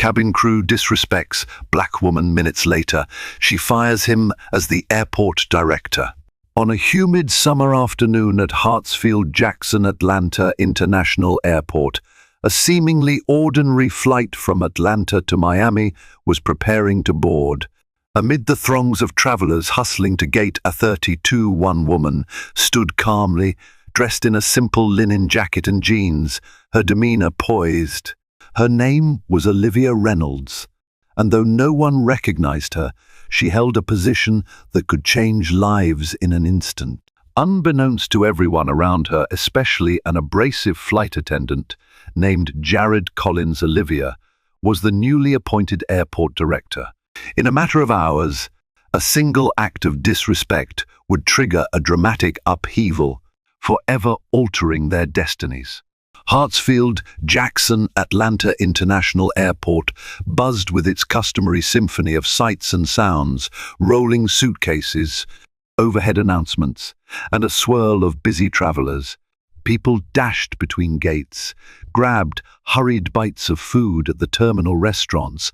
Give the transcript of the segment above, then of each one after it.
cabin crew disrespects black woman minutes later. She fires him as the airport director. On a humid summer afternoon at Hartsfield-Jackson Atlanta International Airport, a seemingly ordinary flight from Atlanta to Miami was preparing to board. Amid the throngs of travelers hustling to gate A32, one woman stood calmly, dressed in a simple linen jacket and jeans, her demeanor poised. Her name was Olivia Reynolds, and though no one recognized her, she held a position that could change lives in an instant. Unbeknownst to everyone around her, especially an abrasive flight attendant named Jared Collins, Olivia was the newly appointed airport director. In a matter of hours, a single act of disrespect would trigger a dramatic upheaval, forever altering their destinies. Hartsfield-Jackson Atlanta International Airport buzzed with its customary symphony of sights and sounds, rolling suitcases, overhead announcements, and a swirl of busy travelers. People dashed between gates, grabbed hurried bites of food at the terminal restaurants,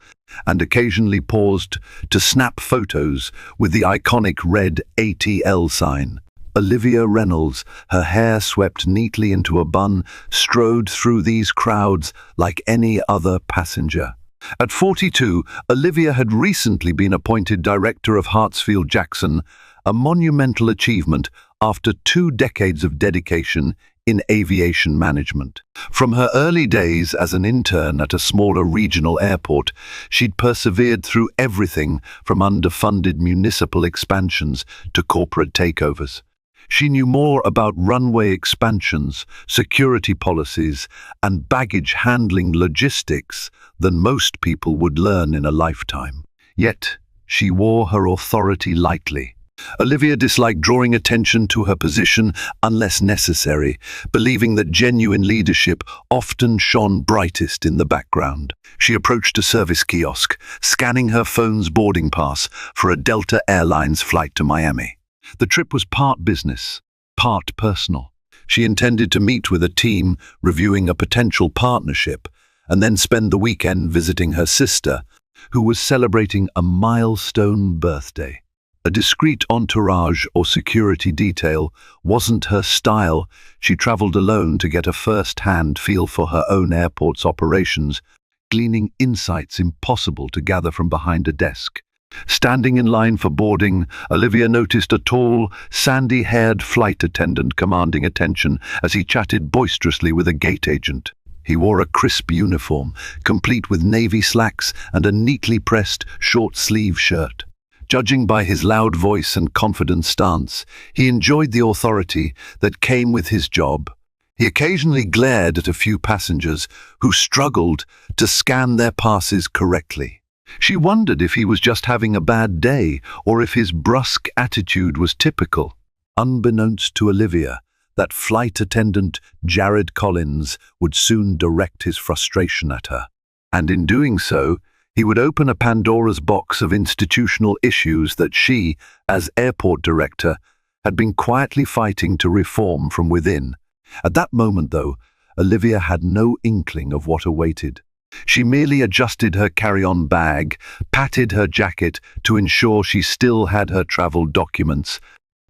and occasionally paused to snap photos with the iconic red ATL sign. Olivia Reynolds, her hair swept neatly into a bun, strode through these crowds like any other passenger. At 42, Olivia had recently been appointed director of Hartsfield-Jackson, a monumental achievement after 2 decades of dedication in aviation management. From her early days as an intern at a smaller regional airport, she'd persevered through everything from underfunded municipal expansions to corporate takeovers. She knew more about runway expansions, security policies, and baggage handling logistics than most people would learn in a lifetime. Yet, she wore her authority lightly. Olivia disliked drawing attention to her position unless necessary, believing that genuine leadership often shone brightest in the background. She approached a service kiosk, scanning her phone's boarding pass for a Delta Airlines flight to Miami. The trip was part business, part personal. She intended to meet with a team, reviewing a potential partnership, and then spend the weekend visiting her sister, who was celebrating a milestone birthday. A discreet entourage or security detail wasn't her style. She traveled alone to get a first-hand feel for her own airport's operations, gleaning insights impossible to gather from behind a desk. Standing in line for boarding, Olivia noticed a tall, sandy-haired flight attendant commanding attention as he chatted boisterously with a gate agent. He wore a crisp uniform, complete with navy slacks and a neatly pressed, short-sleeve shirt. Judging by his loud voice and confident stance, he enjoyed the authority that came with his job. He occasionally glared at a few passengers who struggled to scan their passes correctly. She wondered if he was just having a bad day or if his brusque attitude was typical. Unbeknownst to Olivia, that flight attendant, Jared Collins, would soon direct his frustration at her. And in doing so, he would open a Pandora's box of institutional issues that she, as airport director, had been quietly fighting to reform from within. At that moment, though, Olivia had no inkling of what awaited. She merely adjusted her carry-on bag, patted her jacket to ensure she still had her travel documents,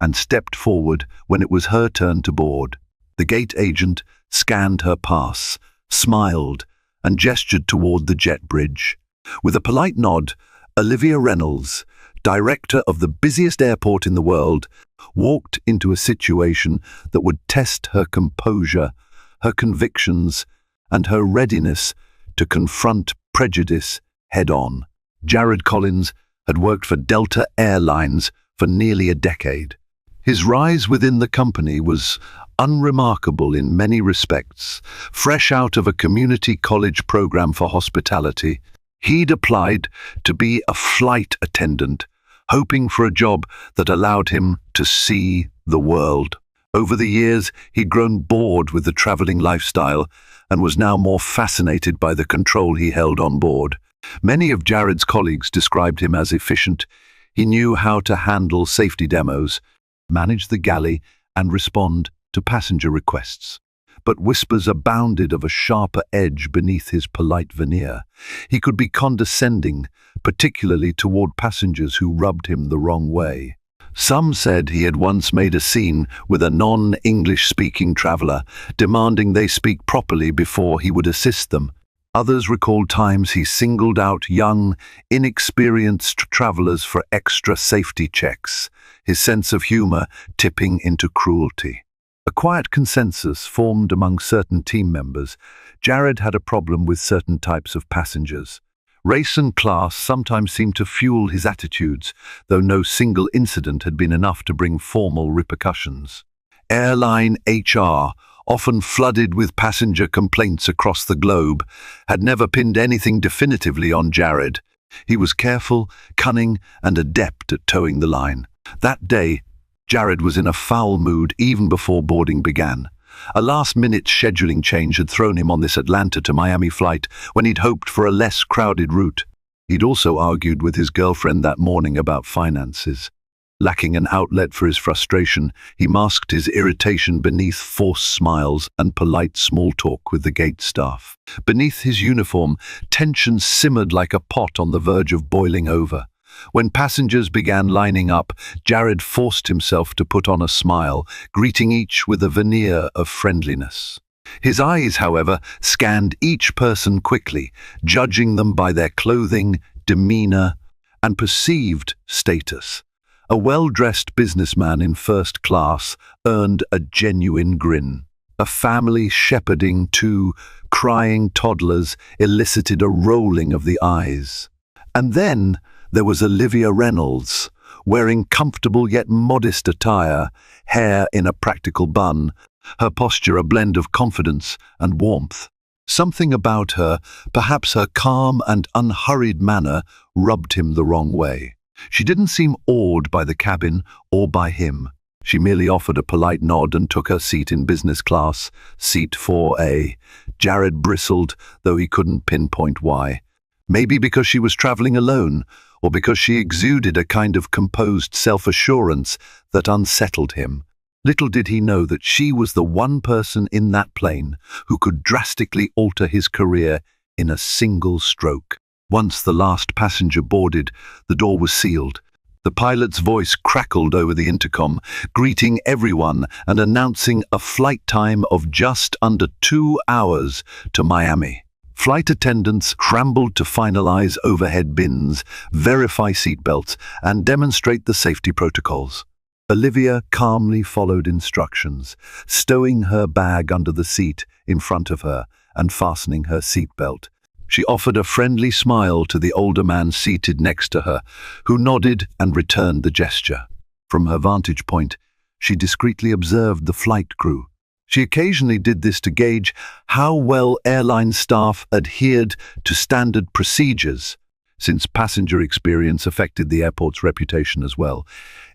and stepped forward when it was her turn to board. The gate agent scanned her pass, smiled, and gestured toward the jet bridge. With a polite nod, Olivia Reynolds, director of the busiest airport in the world, walked into a situation that would test her composure, her convictions, and her readiness to confront prejudice head-on. Jared Collins had worked for Delta Airlines for nearly a decade. His rise within the company was unremarkable in many respects. Fresh out of a community college program for hospitality, he'd applied to be a flight attendant, hoping for a job that allowed him to see the world. Over the years, he'd grown bored with the traveling lifestyle and was now more fascinated by the control he held on board. Many of Jared's colleagues described him as efficient. He knew how to handle safety demos, manage the galley, and respond to passenger requests. but whispers abounded of a sharper edge beneath his polite veneer. He could be condescending, particularly toward passengers who rubbed him the wrong way. Some said he had once made a scene with a non-English-speaking traveler, demanding they speak properly before he would assist them. Others recalled times he singled out young, inexperienced travelers for extra safety checks, his sense of humor tipping into cruelty. A quiet consensus formed among certain team members. Jared had a problem with certain types of passengers. Race and class sometimes seemed to fuel his attitudes, though no single incident had been enough to bring formal repercussions. Airline HR, often flooded with passenger complaints across the globe, had never pinned anything definitively on Jared. He was careful, cunning, and adept at towing the line. That day, Jared was in a foul mood even before boarding began. A last-minute scheduling change had thrown him on this Atlanta to Miami flight when he'd hoped for a less crowded route. He'd also argued with his girlfriend that morning about finances. Lacking an outlet for his frustration, he masked his irritation beneath forced smiles and polite small talk with the gate staff. Beneath his uniform, tension simmered like a pot on the verge of boiling over. When passengers began lining up, Jared forced himself to put on a smile, greeting each with a veneer of friendliness. His eyes, however, scanned each person quickly, judging them by their clothing, demeanor, and perceived status. A well-dressed businessman in first class earned a genuine grin. A family shepherding two crying toddlers elicited a rolling of the eyes. And then there was Olivia Reynolds, wearing comfortable yet modest attire, hair in a practical bun, her posture a blend of confidence and warmth. Something about her, perhaps her calm and unhurried manner, rubbed him the wrong way. She didn't seem awed by the cabin or by him. She merely offered a polite nod and took her seat in business class, seat 4A. Jared bristled, though he couldn't pinpoint why. Maybe because she was traveling alone, or because she exuded a kind of composed self-assurance that unsettled him. Little did he know that she was the one person in that plane who could drastically alter his career in a single stroke. Once the last passenger boarded, the door was sealed. The pilot's voice crackled over the intercom, greeting everyone and announcing a flight time of just under 2 hours to Miami. Flight attendants scrambled to finalize overhead bins, verify seatbelts, and demonstrate the safety protocols. Olivia calmly followed instructions, stowing her bag under the seat in front of her and fastening her seatbelt. She offered a friendly smile to the older man seated next to her, who nodded and returned the gesture. From her vantage point, she discreetly observed the flight crew. She occasionally did this to gauge how well airline staff adhered to standard procedures, since passenger experience affected the airport's reputation as well.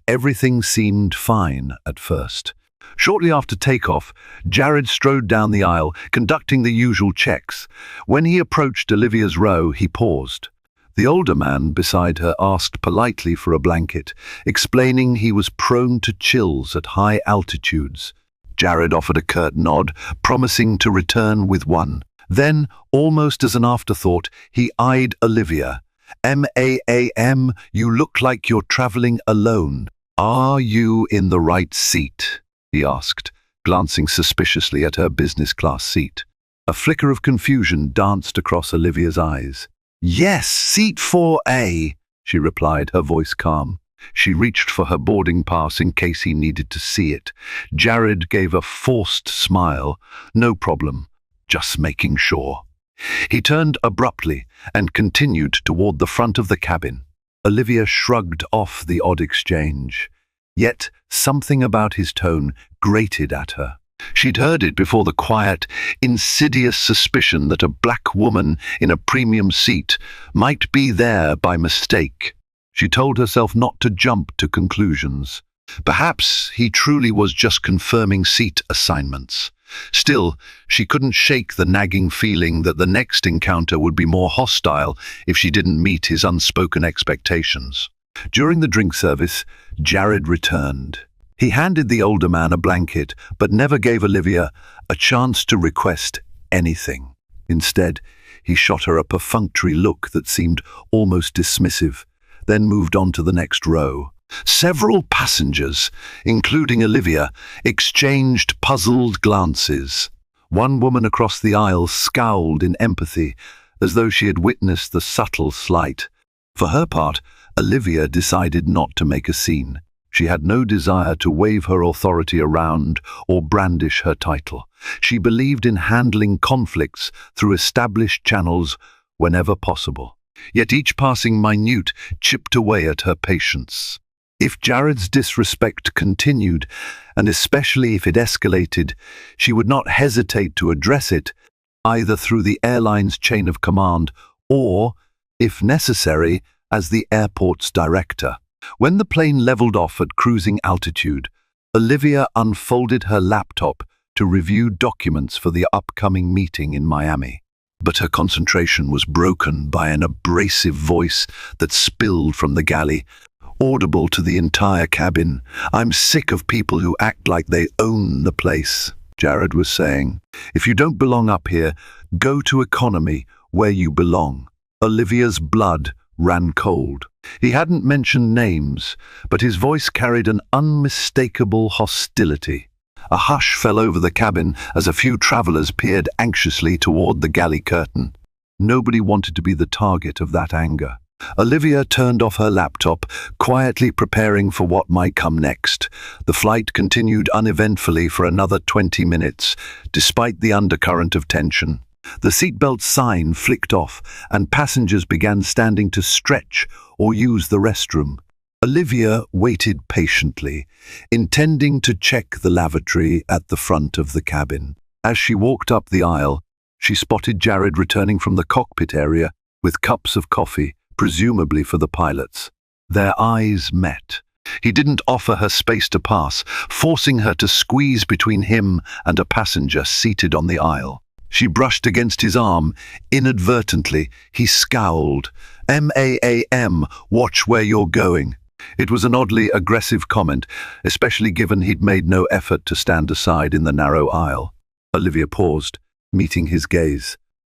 Everything seemed fine at first. Shortly after takeoff, Jared strode down the aisle, conducting the usual checks. When he approached Olivia's row, he paused. The older man beside her asked politely for a blanket, explaining he was prone to chills at high altitudes. Jared offered a curt nod, promising to return with one. Then, almost as an afterthought, he eyed Olivia. "Ma'am, you look like you're traveling alone. Are you in the right seat?" he asked, glancing suspiciously at her business class seat. A flicker of confusion danced across Olivia's eyes. "Yes, seat 4A, she replied, her voice calm. She reached for her boarding pass in case he needed to see it. Jared gave a forced smile. "No problem, just making sure." He turned abruptly and continued toward the front of the cabin. Olivia shrugged off the odd exchange. Yet something about his tone grated at her. She'd heard it before, the quiet, insidious suspicion that a black woman in a premium seat might be there by mistake. She told herself not to jump to conclusions. Perhaps he truly was just confirming seat assignments. Still, she couldn't shake the nagging feeling that the next encounter would be more hostile if she didn't meet his unspoken expectations. During the drink service, Jared returned. He handed the older man a blanket, but never gave Olivia a chance to request anything. Instead, he shot her a perfunctory look that seemed almost dismissive, then moved on to the next row. Several passengers, including Olivia, exchanged puzzled glances. One woman across the aisle scowled in empathy, as though she had witnessed the subtle slight. For her part, Olivia decided not to make a scene. She had no desire to wave her authority around or brandish her title. She believed in handling conflicts through established channels whenever possible. Yet each passing minute chipped away at her patience. If Jared's disrespect continued, and especially if it escalated, she would not hesitate to address it, either through the airline's chain of command or, if necessary, as the airport's director. When the plane leveled off at cruising altitude, Olivia unfolded her laptop to review documents for the upcoming meeting in Miami. But her concentration was broken by an abrasive voice that spilled from the galley, audible to the entire cabin. "I'm sick of people who act like they own the place," Jared was saying. "If you don't belong up here, go to economy where you belong." Olivia's blood ran cold. He hadn't mentioned names, but his voice carried an unmistakable hostility. A hush fell over the cabin as a few travelers peered anxiously toward the galley curtain. Nobody wanted to be the target of that anger. Olivia turned off her laptop, quietly preparing for what might come next. The flight continued uneventfully for another 20 minutes, despite the undercurrent of tension. The seatbelt sign flicked off, and passengers began standing to stretch or use the restroom. Olivia waited patiently, intending to check the lavatory at the front of the cabin. As she walked up the aisle, she spotted Jared returning from the cockpit area with cups of coffee, presumably for the pilots. Their eyes met. He didn't offer her space to pass, forcing her to squeeze between him and a passenger seated on the aisle. She brushed against his arm. Inadvertently, he scowled. "MAAM, watch where you're going." It was an oddly aggressive comment, especially given he'd made no effort to stand aside in the narrow aisle. Olivia paused, meeting his gaze.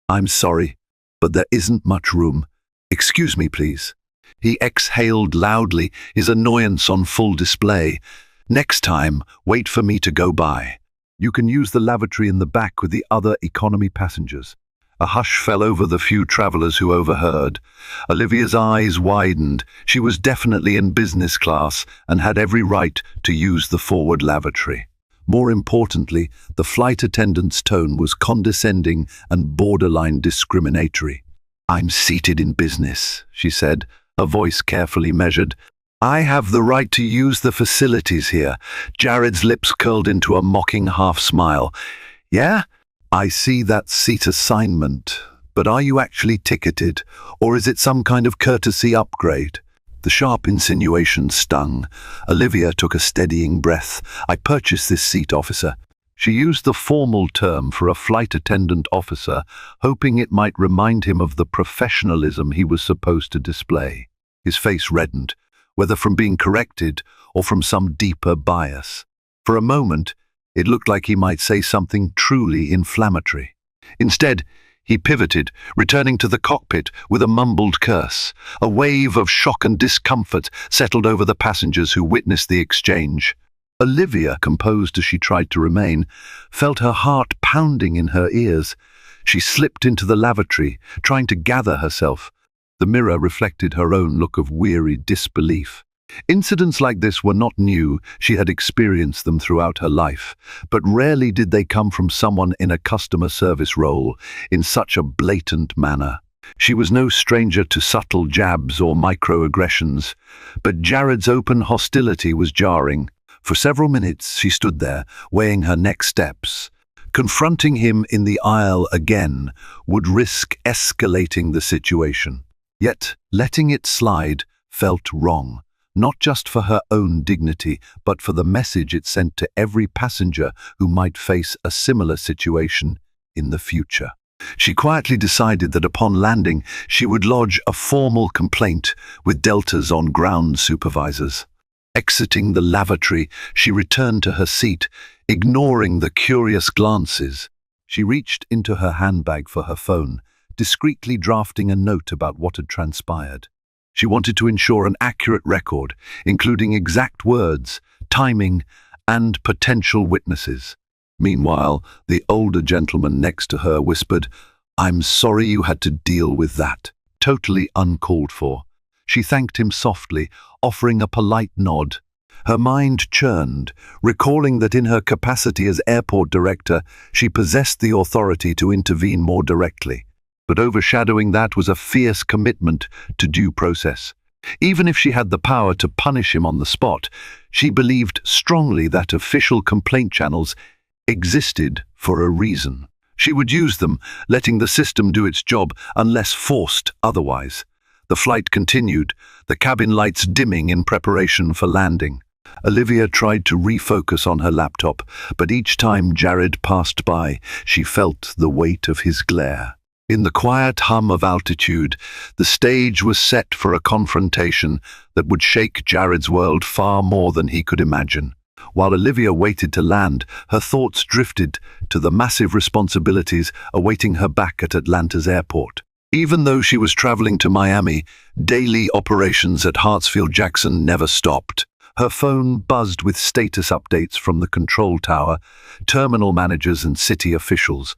"I'm sorry, but there isn't much room. Excuse me, please." He exhaled loudly, his annoyance on full display. "Next time, wait for me to go by. You can use the lavatory in the back with the other economy passengers." A hush fell over the few travelers who overheard. Olivia's eyes widened. She was definitely in business class and had every right to use the forward lavatory. More importantly, the flight attendant's tone was condescending and borderline discriminatory. "I'm seated in business," she said, a voice carefully measured. "I have the right to use the facilities here." Jared's lips curled into a mocking half-smile. "Yeah? I see that seat assignment, but are you actually ticketed, or is it some kind of courtesy upgrade?" The sharp insinuation stung. Olivia took a steadying breath. "I purchased this seat, officer." She used the formal term for a flight attendant officer, hoping it might remind him of the professionalism he was supposed to display. His face reddened, whether from being corrected or from some deeper bias. For a moment, it looked like he might say something truly inflammatory. Instead, he pivoted, returning to the cockpit with a mumbled curse. A wave of shock and discomfort settled over the passengers who witnessed the exchange. Olivia, composed as she tried to remain, felt her heart pounding in her ears. She slipped into the lavatory, trying to gather herself. The mirror reflected her own look of weary disbelief. Incidents like this were not new. She had experienced them throughout her life, but rarely did they come from someone in a customer service role in such a blatant manner. She was no stranger to subtle jabs or microaggressions, but Jared's open hostility was jarring. For several minutes she stood there, weighing her next steps. Confronting him in the aisle again would risk escalating the situation. Yet letting it slide felt wrong, not just for her own dignity, but for the message it sent to every passenger who might face a similar situation in the future. She quietly decided that upon landing she would lodge a formal complaint with Delta's on-ground supervisors. Exiting the lavatory, she returned to her seat, ignoring the curious glances. She reached into her handbag for her phone, discreetly drafting a note about what had transpired. She wanted to ensure an accurate record, including exact words, timing, and potential witnesses. Meanwhile, the older gentleman next to her whispered, "I'm sorry you had to deal with that." Totally uncalled for. She thanked him softly, offering a polite nod. Her mind churned, recalling that in her capacity as airport director, she possessed the authority to intervene more directly. But overshadowing that was a fierce commitment to due process. Even if she had the power to punish him on the spot, she believed strongly that official complaint channels existed for a reason. She would use them, letting the system do its job unless forced otherwise. The flight continued, the cabin lights dimming in preparation for landing. Olivia tried to refocus on her laptop, but each time Jared passed by, she felt the weight of his glare. In the quiet hum of altitude, the stage was set for a confrontation that would shake Jared's world far more than he could imagine. While Olivia waited to land, her thoughts drifted to the massive responsibilities awaiting her back at Atlanta's airport. Even though she was traveling to Miami, daily operations at Hartsfield-Jackson never stopped. Her phone buzzed with status updates from the control tower, terminal managers and city officials.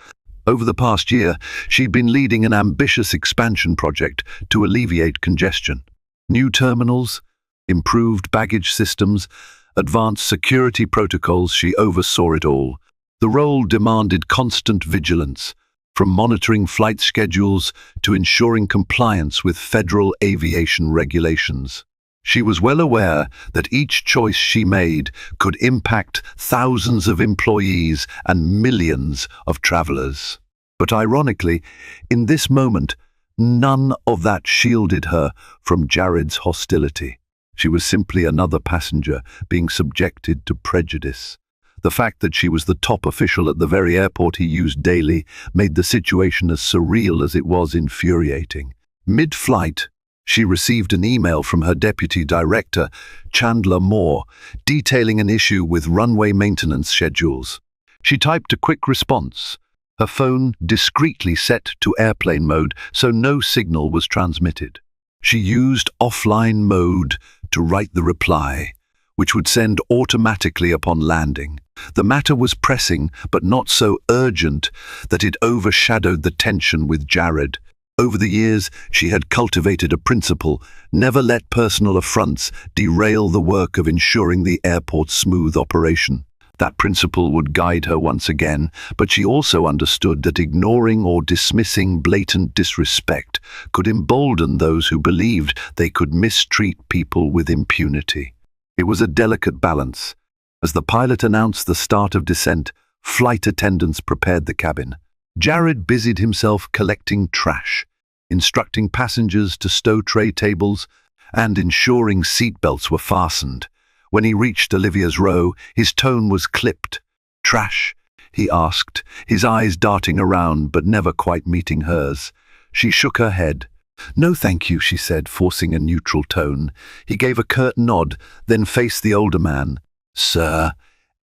Over the past year, she'd been leading an ambitious expansion project to alleviate congestion. New terminals, improved baggage systems, advanced security protocols, she oversaw it all. The role demanded constant vigilance, from monitoring flight schedules to ensuring compliance with federal aviation regulations. She was well aware that each choice she made could impact thousands of employees and millions of travelers. But ironically, in this moment, none of that shielded her from Jared's hostility. She was simply another passenger being subjected to prejudice. The fact that she was the top official at the very airport he used daily made the situation as surreal as it was infuriating. Mid-flight, she received an email from her deputy director, Chandler Moore, detailing an issue with runway maintenance schedules. She typed a quick response, her phone discreetly set to airplane mode so no signal was transmitted. She used offline mode to write the reply, which would send automatically upon landing. The matter was pressing, but not so urgent that it overshadowed the tension with Jared. Over the years, she had cultivated a principle: never let personal affronts derail the work of ensuring the airport's smooth operation. That principle would guide her once again, but she also understood that ignoring or dismissing blatant disrespect could embolden those who believed they could mistreat people with impunity. It was a delicate balance. As the pilot announced the start of descent, flight attendants prepared the cabin. Jared busied himself collecting trash, instructing passengers to stow tray tables, and ensuring seatbelts were fastened. When he reached Olivia's row, his tone was clipped. "Trash?" he asked, his eyes darting around but never quite meeting hers. She shook her head. "No, thank you," she said, forcing a neutral tone. He gave a curt nod, then faced the older man. "Sir,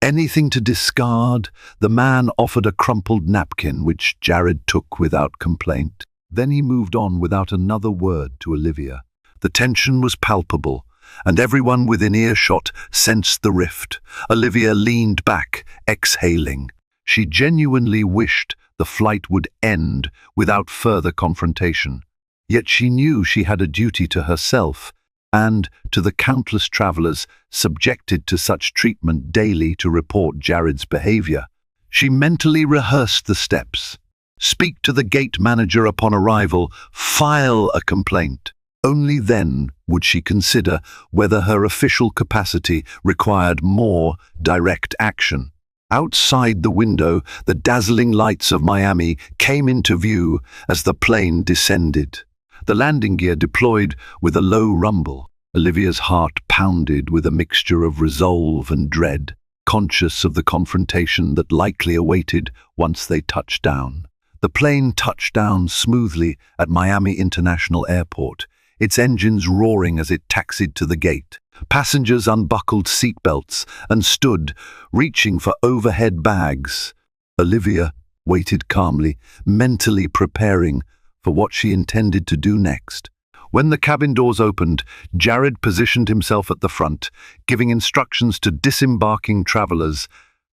anything to discard?" The man offered a crumpled napkin, which Jared took without complaint. Then he moved on without another word to Olivia. The tension was palpable, and everyone within earshot sensed the rift. Olivia leaned back, exhaling. She genuinely wished the flight would end without further confrontation. Yet she knew she had a duty to herself and to the countless travelers subjected to such treatment daily to report Jared's behavior. She mentally rehearsed the steps. Speak to the gate manager upon arrival, file a complaint. Only then would she consider whether her official capacity required more direct action. Outside the window, the dazzling lights of Miami came into view as the plane descended. The landing gear deployed with a low rumble. Olivia's heart pounded with a mixture of resolve and dread, conscious of the confrontation that likely awaited once they touched down. The plane touched down smoothly at Miami International Airport, its engines roaring as it taxied to the gate. Passengers unbuckled seatbelts and stood, reaching for overhead bags. Olivia waited calmly, mentally preparing for what she intended to do next. When the cabin doors opened, Jared positioned himself at the front, giving instructions to disembarking travelers.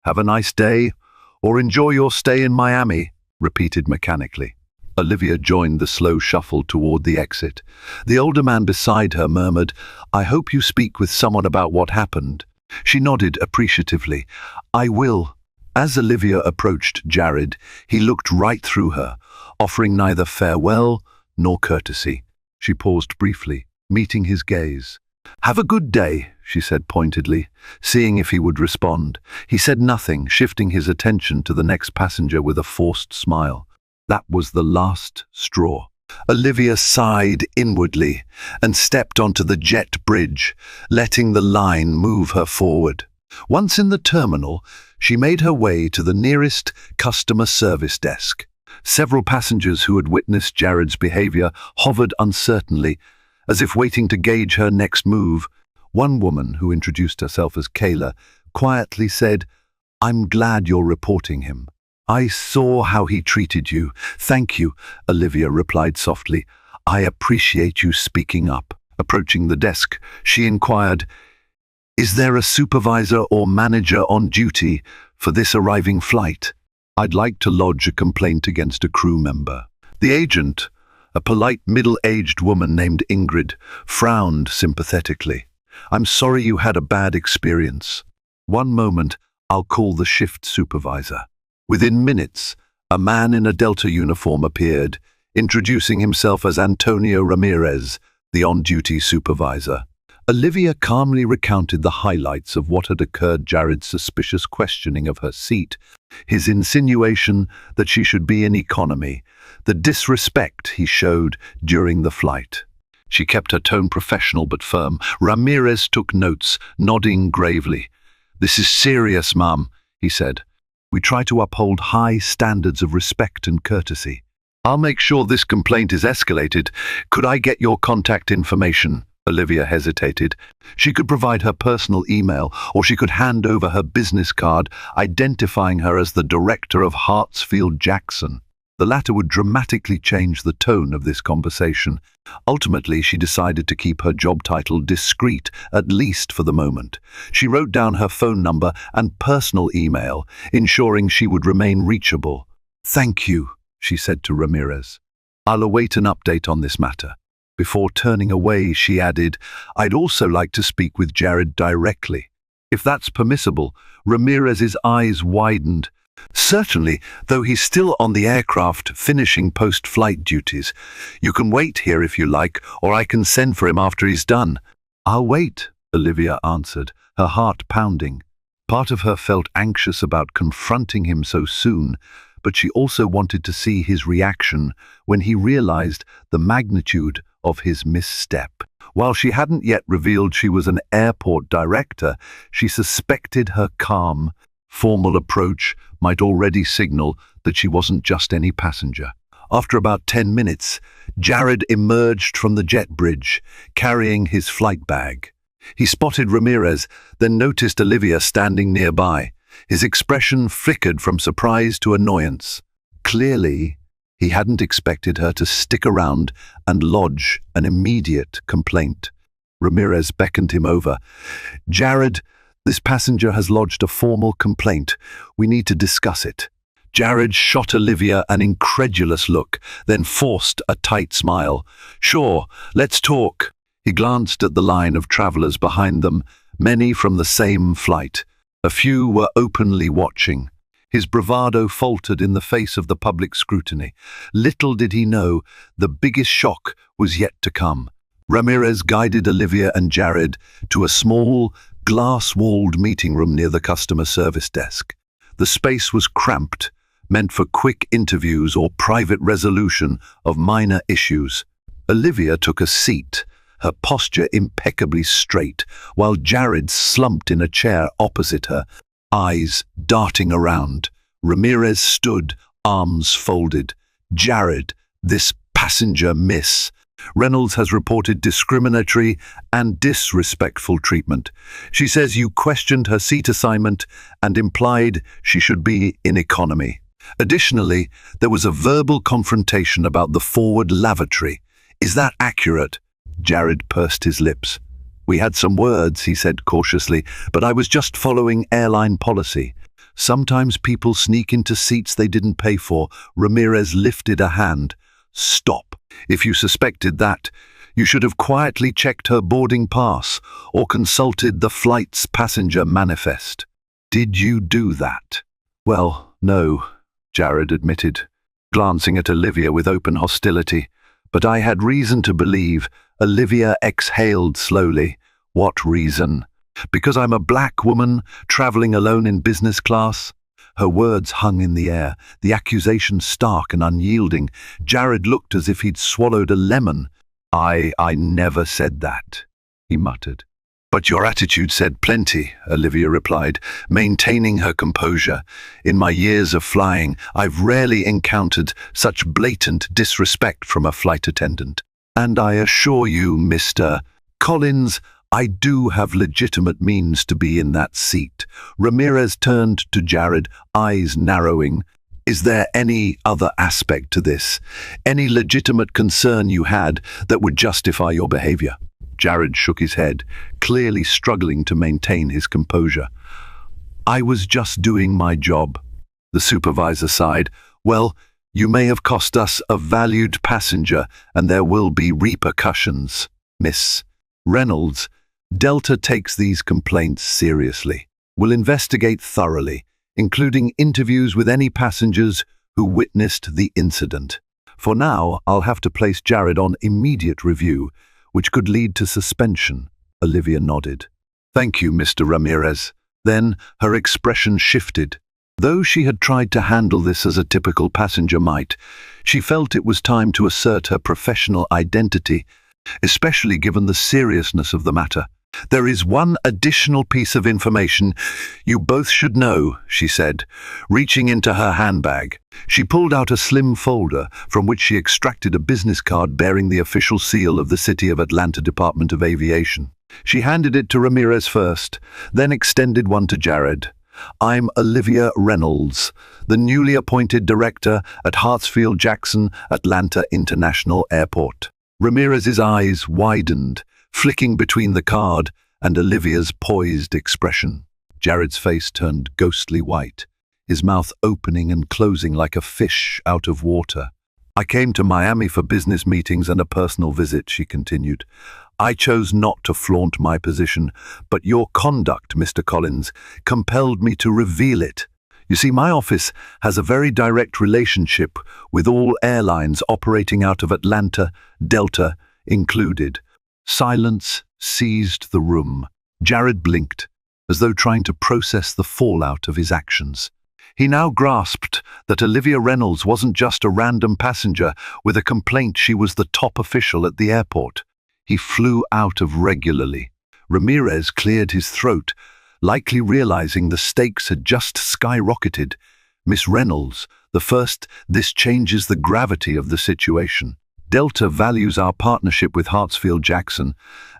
"Have a nice day, or enjoy your stay in Miami," repeated mechanically. Olivia joined the slow shuffle toward the exit. The older man beside her murmured, "I hope you speak with someone about what happened." She nodded appreciatively. "I will." As Olivia approached Jared, he looked right through her, offering neither farewell nor courtesy. She paused briefly, meeting his gaze. "Have a good day," she said pointedly, seeing if he would respond. He said nothing, shifting his attention to the next passenger with a forced smile. That was the last straw. Olivia sighed inwardly and stepped onto the jet bridge, letting the line move her forward. Once in the terminal, she made her way to the nearest customer service desk. Several passengers who had witnessed Jared's behavior hovered uncertainly, as if waiting to gauge her next move. One woman, who introduced herself as Kayla, quietly said, "I'm glad you're reporting him. I saw how he treated you." "Thank you," Olivia replied softly. "I appreciate you speaking up." Approaching the desk, she inquired, "Is there a supervisor or manager on duty for this arriving flight? I'd like to lodge a complaint against a crew member." The agent, a polite middle-aged woman named Ingrid, frowned sympathetically. "I'm sorry you had a bad experience. One moment, I'll call the shift supervisor." Within minutes, a man in a Delta uniform appeared, introducing himself as Antonio Ramirez, the on-duty supervisor. Olivia calmly recounted the highlights of what had occurred: Jared's suspicious questioning of her seat, his insinuation that she should be in economy, the disrespect he showed during the flight. She kept her tone professional but firm. Ramirez took notes, nodding gravely. "This is serious, ma'am," he said. "We try to uphold high standards of respect and courtesy. I'll make sure this complaint is escalated. Could I get your contact information?" Olivia hesitated. She could provide her personal email, or she could hand over her business card, identifying her as the director of Hartsfield-Jackson. The latter would dramatically change the tone of this conversation. Ultimately, she decided to keep her job title discreet, at least for the moment. She wrote down her phone number and personal email, ensuring she would remain reachable. "Thank you," she said to Ramirez. "I'll await an update on this matter." Before turning away, she added, "I'd also like to speak with Jared directly." "If that's permissible." Ramirez's eyes widened. "Certainly, though he's still on the aircraft finishing post-flight duties. You can wait here if you like, or I can send for him after he's done." "I'll wait," Olivia answered, her heart pounding. Part of her felt anxious about confronting him so soon, but she also wanted to see his reaction when he realized the magnitude of his misstep. While she hadn't yet revealed she was an airport director, she suspected her calm, formal approach might already signal that she wasn't just any passenger. After about 10 minutes, Jared emerged from the jet bridge, carrying his flight bag. He spotted Ramirez, then noticed Olivia standing nearby. His expression flickered from surprise to annoyance. Clearly, he hadn't expected her to stick around and lodge an immediate complaint. Ramirez beckoned him over. "Jared, this passenger has lodged a formal complaint. We need to discuss it." Jared shot Olivia an incredulous look, then forced a tight smile. "Sure, let's talk." He glanced at the line of travelers behind them, many from the same flight. A few were openly watching. His bravado faltered in the face of the public scrutiny. Little did he know, the biggest shock was yet to come. Ramirez guided Olivia and Jared to a small, glass-walled meeting room near the customer service desk. The space was cramped, meant for quick interviews or private resolution of minor issues. Olivia took a seat, her posture impeccably straight, while Jared slumped in a chair opposite her, eyes darting around. Ramirez stood, arms folded. "Jared, this passenger miss." Reynolds has reported discriminatory and disrespectful treatment. She says you questioned her seat assignment and implied she should be in economy. Additionally, there was a verbal confrontation about the forward lavatory. Is that accurate? Jared pursed his lips. We had some words, he said cautiously, but I was just following airline policy. Sometimes people sneak into seats they didn't pay for. Ramirez lifted a hand. Stop. If you suspected that, you should have quietly checked her boarding pass or consulted the flight's passenger manifest. Did you do that? Well, no, Jared admitted, glancing at Olivia with open hostility. But I had reason to believe. Olivia exhaled slowly. What reason? Because I'm a black woman traveling alone in business class? Her words hung in the air, the accusation stark and unyielding. Jared looked as if he'd swallowed a lemon. I never said that, he muttered. But your attitude said plenty, Olivia replied, maintaining her composure. In my years of flying, I've rarely encountered such blatant disrespect from a flight attendant. And I assure you, Mr. Collins, I do have legitimate means to be in that seat. Ramirez turned to Jared, eyes narrowing. Is there any other aspect to this? Any legitimate concern you had that would justify your behavior? Jared shook his head, clearly struggling to maintain his composure. I was just doing my job. The supervisor sighed. Well, you may have cost us a valued passenger, and there will be repercussions, Miss Reynolds. Delta takes these complaints seriously. We'll investigate thoroughly, including interviews with any passengers who witnessed the incident. For now, I'll have to place Jared on immediate review, which could lead to suspension. Olivia nodded. Thank you, Mr. Ramirez. Then her expression shifted. Though she had tried to handle this as a typical passenger might, she felt it was time to assert her professional identity, especially given the seriousness of the matter. There is one additional piece of information you both should know, she said, reaching into her handbag. She pulled out a slim folder from which she extracted a business card bearing the official seal of the City of Atlanta Department of Aviation. She handed it to Ramirez first, then extended one to Jared. I'm Olivia Reynolds, the newly appointed director at Hartsfield-Jackson Atlanta International Airport. Ramirez's eyes widened, flicking between the card and Olivia's poised expression. Jared's face turned ghostly white, his mouth opening and closing like a fish out of water. I came to Miami for business meetings and a personal visit, she continued. I chose not to flaunt my position, but your conduct, Mr. Collins, compelled me to reveal it. You see, my office has a very direct relationship with all airlines operating out of Atlanta, Delta included. Silence seized the room. Jared blinked, as though trying to process the fallout of his actions. He now grasped that Olivia Reynolds wasn't just a random passenger with a complaint. She was the top official at the airport. He flew out of regularly. Ramirez cleared his throat, likely realizing the stakes had just skyrocketed. Miss Reynolds, this changes the gravity of the situation. Delta values our partnership with Hartsfield-Jackson,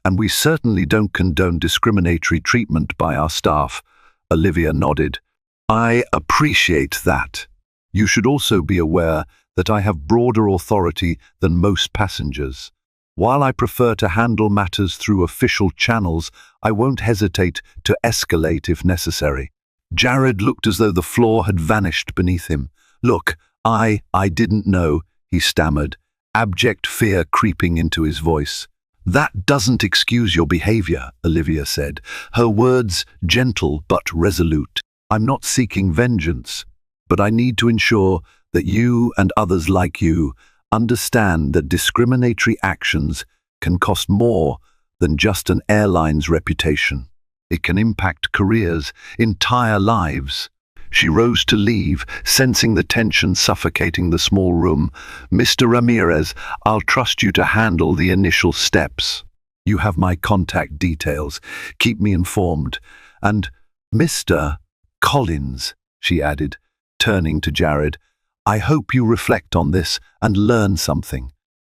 and we certainly don't condone discriminatory treatment by our staff. Olivia nodded. I appreciate that. You should also be aware that I have broader authority than most passengers. While I prefer to handle matters through official channels, I won't hesitate to escalate if necessary. Jared looked as though the floor had vanished beneath him. Look, I didn't know, he stammered, abject fear creeping into his voice. That doesn't excuse your behavior, Olivia said, her words gentle but resolute. I'm not seeking vengeance, but I need to ensure that you and others like you understand that discriminatory actions can cost more than just an airline's reputation. It can impact careers, entire lives. She rose to leave, sensing the tension suffocating the small room. Mr. Ramirez, I'll trust you to handle the initial steps. You have my contact details. Keep me informed. And Mr. Collins, she added, turning to Jared, I hope you reflect on this and learn something.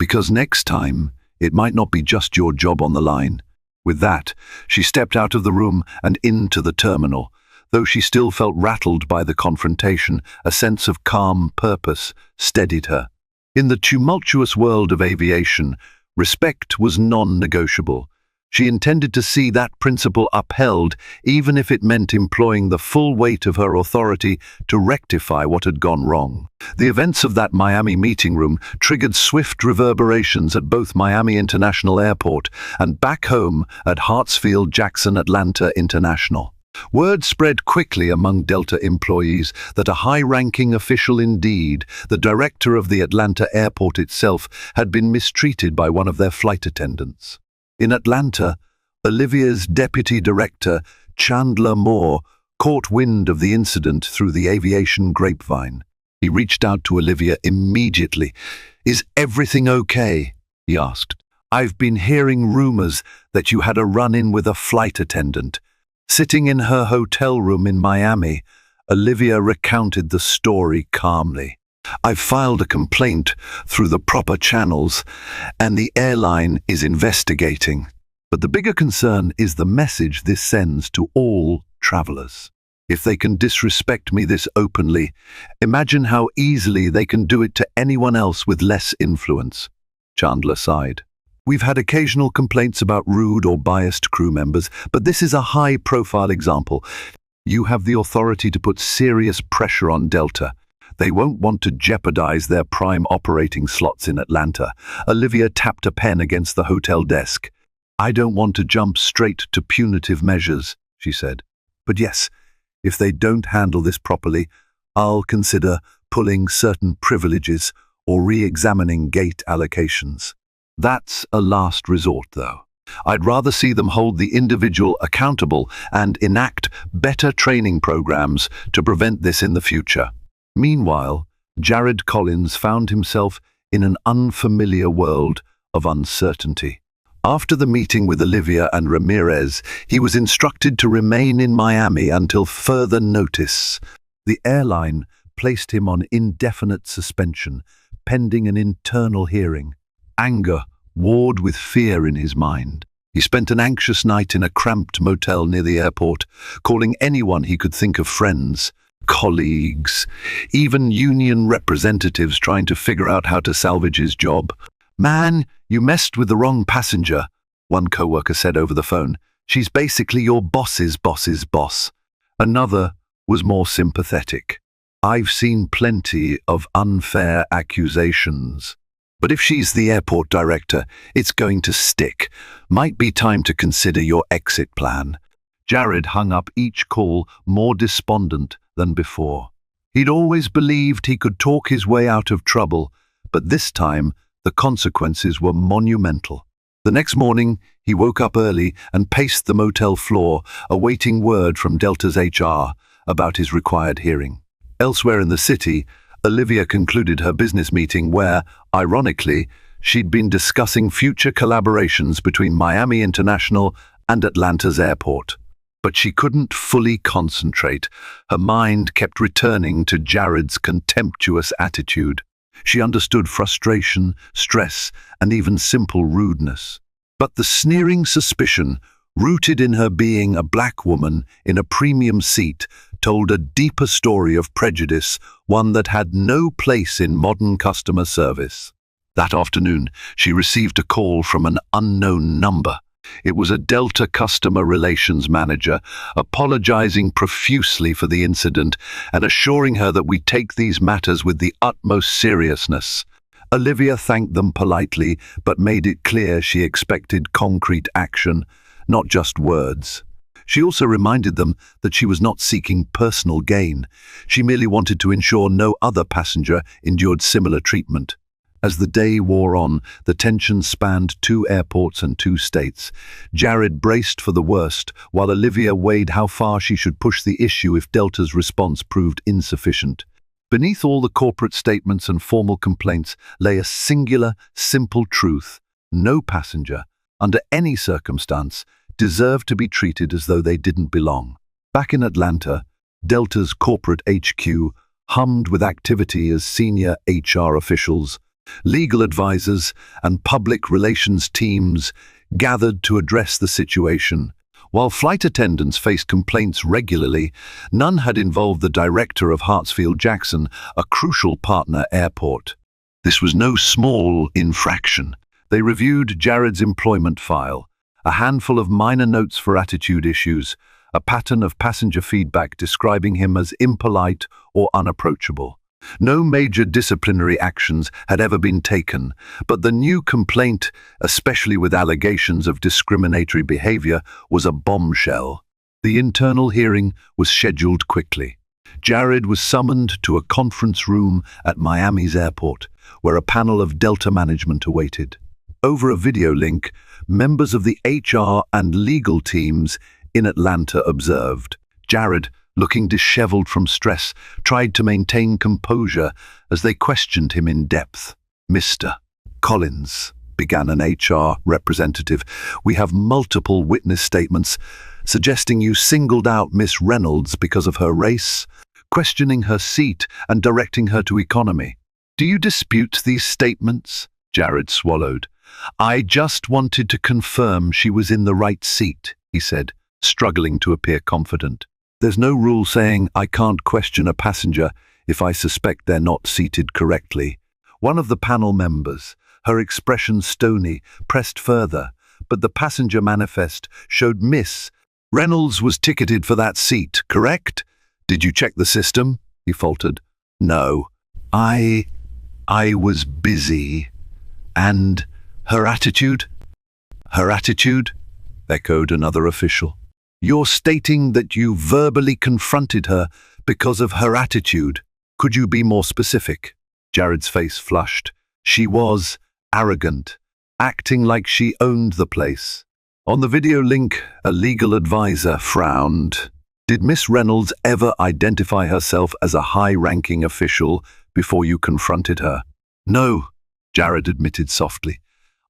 Because next time, it might not be just your job on the line. With that, she stepped out of the room and into the terminal. Though she still felt rattled by the confrontation, a sense of calm purpose steadied her. In the tumultuous world of aviation, respect was non-negotiable. She intended to see that principle upheld, even if it meant employing the full weight of her authority to rectify what had gone wrong. The events of that Miami meeting room triggered swift reverberations at both Miami International Airport and back home at Hartsfield-Jackson Atlanta International. Word spread quickly among Delta employees that a high-ranking official indeed, the director of the Atlanta airport itself, had been mistreated by one of their flight attendants. In Atlanta, Olivia's deputy director, Chandler Moore, caught wind of the incident through the aviation grapevine. He reached out to Olivia immediately. "Is everything okay?" he asked. "I've been hearing rumors that you had a run-in with a flight attendant." Sitting in her hotel room in Miami, Olivia recounted the story calmly. "I've filed a complaint through the proper channels, and the airline is investigating. But the bigger concern is the message this sends to all travelers. If they can disrespect me this openly, imagine how easily they can do it to anyone else with less influence." Chandler sighed. "We've had occasional complaints about rude or biased crew members, but this is a high-profile example. You have the authority to put serious pressure on Delta. They won't want to jeopardize their prime operating slots in Atlanta." Olivia tapped a pen against the hotel desk. "I don't want to jump straight to punitive measures," she said. "But yes, if they don't handle this properly, I'll consider pulling certain privileges or re-examining gate allocations. That's a last resort, though. I'd rather see them hold the individual accountable and enact better training programs to prevent this in the future." Meanwhile, Jared Collins found himself in an unfamiliar world of uncertainty. After the meeting with Olivia and Ramirez, he was instructed to remain in Miami until further notice. The airline placed him on indefinite suspension, pending an internal hearing. Anger warred with fear in his mind. He spent an anxious night in a cramped motel near the airport, calling anyone he could think of friends, colleagues, even union representatives trying to figure out how to salvage his job. "Man, you messed with the wrong passenger," one coworker said over the phone. "She's basically your boss's boss's boss." Another was more sympathetic. "I've seen plenty of unfair accusations. But if she's the airport director, it's going to stick. Might be time to consider your exit plan." Jared hung up each call more despondent than before. He'd always believed he could talk his way out of trouble, but this time the consequences were monumental. The next morning, he woke up early and paced the motel floor, awaiting word from Delta's HR about his required hearing. Elsewhere in the city, Olivia concluded her business meeting where, ironically, she'd been discussing future collaborations between Miami International and Atlanta's airport. But she couldn't fully concentrate. Her mind kept returning to Jared's contemptuous attitude. She understood frustration, stress, and even simple rudeness. But the sneering suspicion, rooted in her being a black woman in a premium seat, told a deeper story of prejudice, one that had no place in modern customer service. That afternoon, she received a call from an unknown number. It was a Delta customer relations manager, apologizing profusely for the incident and assuring her that we take these matters with the utmost seriousness. Olivia thanked them politely, but made it clear she expected concrete action, not just words. She also reminded them that she was not seeking personal gain. She merely wanted to ensure no other passenger endured similar treatment. As the day wore on, the tension spanned 2 airports and 2 states. Jared braced for the worst, while Olivia weighed how far she should push the issue if Delta's response proved insufficient. Beneath all the corporate statements and formal complaints lay a singular, simple truth. No passenger, under any circumstance, deserved to be treated as though they didn't belong. Back in Atlanta, Delta's corporate HQ hummed with activity as senior HR officials Legal advisors and public relations teams gathered to address the situation. While flight attendants faced complaints regularly, none had involved the director of Hartsfield-Jackson, a crucial partner airport. This was no small infraction. They reviewed Jared's employment file, a handful of minor notes for attitude issues, a pattern of passenger feedback describing him as impolite or unapproachable. No major disciplinary actions had ever been taken, but the new complaint, especially with allegations of discriminatory behavior, was a bombshell. The internal hearing was scheduled quickly. Jared was summoned to a conference room at Miami's airport, where a panel of Delta management awaited. Over a video link, members of the HR and legal teams in Atlanta observed. Jared, looking disheveled from stress, tried to maintain composure as they questioned him in depth. "Mr. Collins," began an HR representative, "we have multiple witness statements suggesting you singled out Miss Reynolds because of her race, questioning her seat and directing her to economy. Do you dispute these statements?" Jared swallowed. "I just wanted to confirm she was in the right seat," he said, struggling to appear confident. "There's no rule saying I can't question a passenger if I suspect they're not seated correctly." One of the panel members, her expression stony, pressed further, but the passenger manifest showed Miss Reynolds was ticketed for that seat, correct? "Did you check the system?" he faltered. "No. I was busy." "And her attitude?" "Her attitude?" echoed another official. "You're stating that you verbally confronted her because of her attitude. Could you be more specific?" Jared's face flushed. "She was arrogant, acting like she owned the place." On the video link, a legal advisor frowned. "Did Miss Reynolds ever identify herself as a high-ranking official before you confronted her?" "No," Jared admitted softly.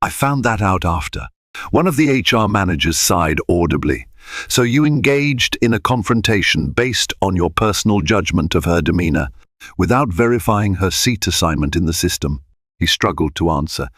"I found that out after." One of the HR managers sighed audibly. "So you engaged in a confrontation based on your personal judgment of her demeanor, without verifying her seat assignment in the system?" He struggled to answer.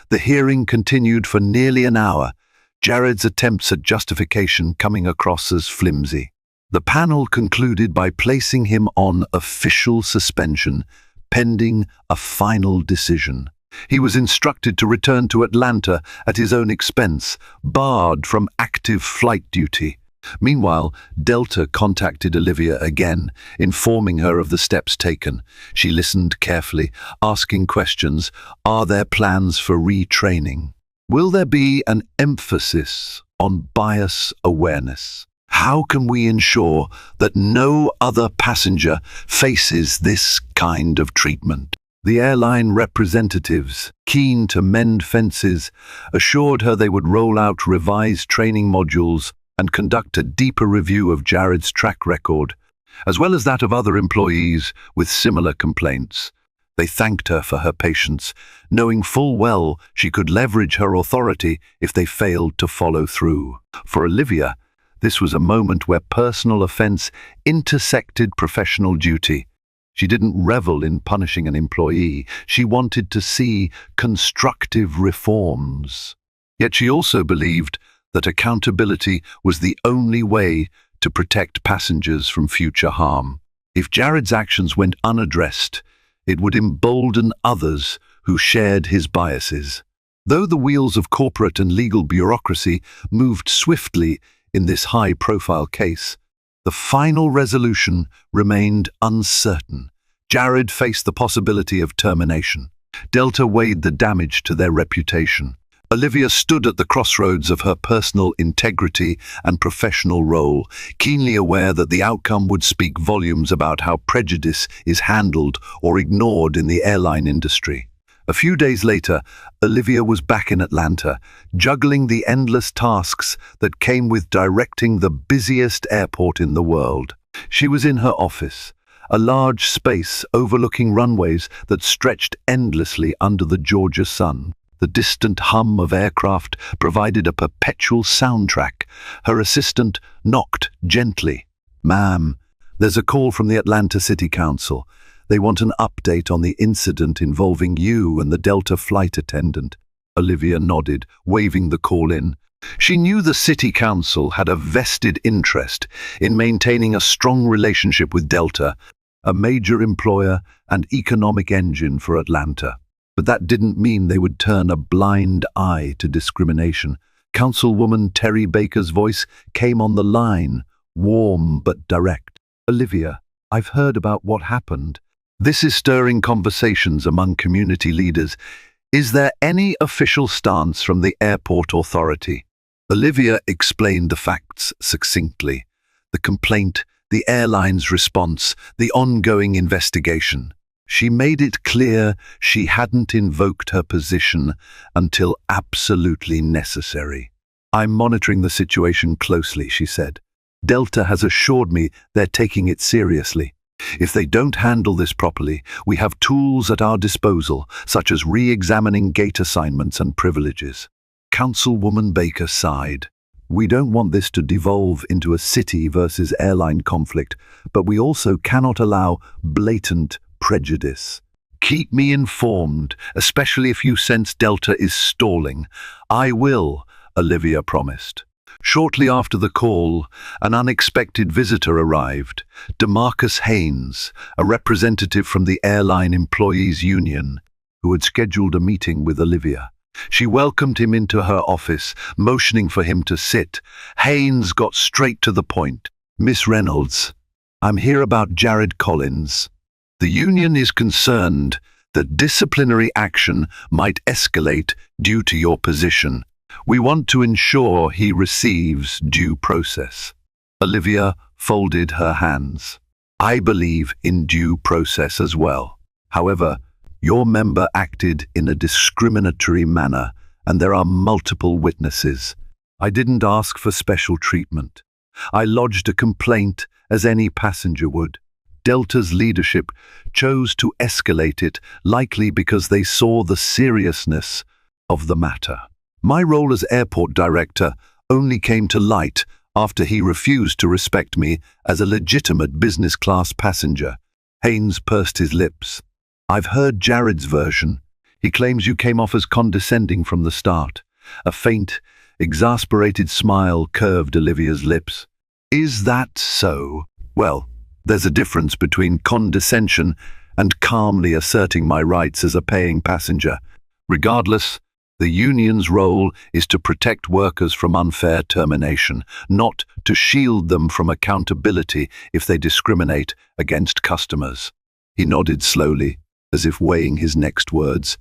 The hearing continued for nearly an hour, Jared's attempts at justification coming across as flimsy. The panel concluded by placing him on official suspension, pending a final decision. He was instructed to return to Atlanta at his own expense, barred from active flight duty. Meanwhile, Delta contacted Olivia again, informing her of the steps taken. She listened carefully, asking questions. Are there plans for retraining? Will there be an emphasis on bias awareness? How can we ensure that no other passenger faces this kind of treatment? The airline representatives, keen to mend fences, assured her they would roll out revised training modules and conduct a deeper review of Jared's track record, as well as that of other employees with similar complaints. They thanked her for her patience, knowing full well she could leverage her authority if they failed to follow through. For Olivia, this was a moment where personal offense intersected professional duty. She didn't revel in punishing an employee. She wanted to see constructive reforms. Yet she also believed that accountability was the only way to protect passengers from future harm. If Jared's actions went unaddressed, it would embolden others who shared his biases. Though the wheels of corporate and legal bureaucracy moved swiftly in this high-profile case, the final resolution remained uncertain. Jared faced the possibility of termination. Delta weighed the damage to their reputation. Olivia stood at the crossroads of her personal integrity and professional role, keenly aware that the outcome would speak volumes about how prejudice is handled or ignored in the airline industry. A few days later, Olivia was back in Atlanta, juggling the endless tasks that came with directing the busiest airport in the world. She was in her office, a large space overlooking runways that stretched endlessly under the Georgia sun. The distant hum of aircraft provided a perpetual soundtrack. Her assistant knocked gently. "Ma'am, there's a call from the Atlanta City Council. They want an update on the incident involving you and the Delta flight attendant. Olivia nodded, waving the call in. She knew the city council had a vested interest in maintaining a strong relationship with Delta, a major employer and economic engine for Atlanta. But that didn't mean they would turn a blind eye to discrimination. Councilwoman Terry Baker's voice came on the line, warm but direct. Olivia, I've heard about what happened. This is stirring conversations among community leaders. Is there any official stance from the airport authority? Olivia explained the facts succinctly. The complaint, the airline's response, the ongoing investigation. She made it clear she hadn't invoked her position until absolutely necessary. I'm monitoring the situation closely, she said. Delta has assured me they're taking it seriously. If they don't handle this properly, we have tools at our disposal, such as re-examining gate assignments and privileges. Councilwoman Baker sighed. We don't want this to devolve into a city versus airline conflict, but we also cannot allow blatant prejudice. Keep me informed, especially if you sense Delta is stalling. I will, Olivia promised. Shortly after the call, an unexpected visitor arrived, DeMarcus Haynes, a representative from the Airline Employees Union, who had scheduled a meeting with Olivia. She welcomed him into her office, motioning for him to sit. Haynes got straight to the point. Miss Reynolds, I'm here about Jared Collins. The union is concerned that disciplinary action might escalate due to your position. We want to ensure he receives due process. Olivia folded her hands. I believe in due process as well. However, your member acted in a discriminatory manner, and there are multiple witnesses. I didn't ask for special treatment. I lodged a complaint as any passenger would. Delta's leadership chose to escalate it, likely because they saw the seriousness of the matter. My role as airport director only came to light after he refused to respect me as a legitimate business-class passenger. Haynes pursed his lips. I've heard Jared's version. He claims you came off as condescending from the start. A faint, exasperated smile curved Olivia's lips. Is that so? Well, there's a difference between condescension and calmly asserting my rights as a paying passenger. Regardless, the union's role is to protect workers from unfair termination, not to shield them from accountability if they discriminate against customers. He nodded slowly, as if weighing his next words.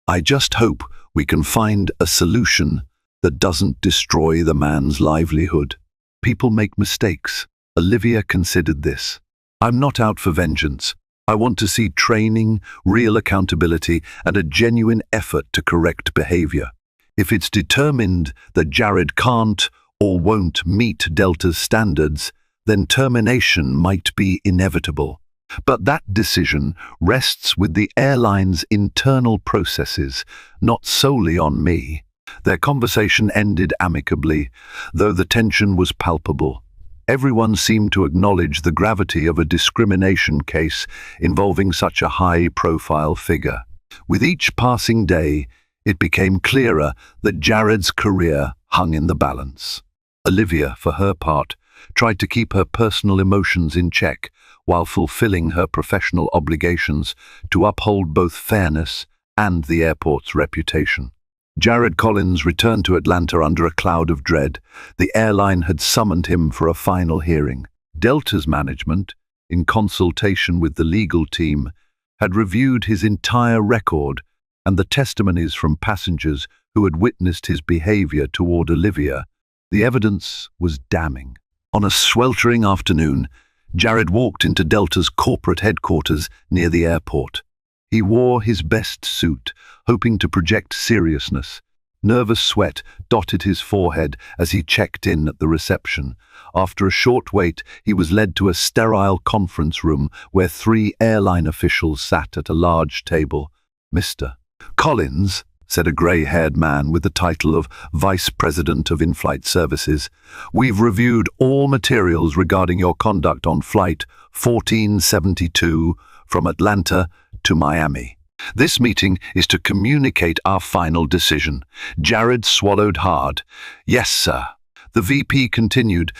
I just hope we can find a solution that doesn't destroy the man's livelihood. People make mistakes. Olivia considered this. I'm not out for vengeance. I want to see training, real accountability, and a genuine effort to correct behavior. If it's determined that Jared can't or won't meet Delta's standards, then termination might be inevitable. But that decision rests with the airline's internal processes, not solely on me. Their conversation ended amicably, though the tension was palpable. Everyone seemed to acknowledge the gravity of a discrimination case involving such a high-profile figure. With each passing day, it became clearer that Jared's career hung in the balance. Olivia, for her part, tried to keep her personal emotions in check while fulfilling her professional obligations to uphold both fairness and the airport's reputation. Jared Collins returned to Atlanta under a cloud of dread. The airline had summoned him for a final hearing. Delta's management, in consultation with the legal team, had reviewed his entire record and the testimonies from passengers who had witnessed his behavior toward Olivia. The evidence was damning. On a sweltering afternoon, Jared walked into Delta's corporate headquarters near the airport. He wore his best suit, hoping to project seriousness. Nervous sweat dotted his forehead as he checked in at the reception. After a short wait, he was led to a sterile conference room where 3 airline officials sat at a large table. Mr. Collins, said a grey-haired man with the title of Vice President of In-Flight Services, we've reviewed all materials regarding your conduct on Flight 1472 from Atlanta to Miami. This meeting is to communicate our final decision. Jared swallowed hard. Yes, sir. The VP continued,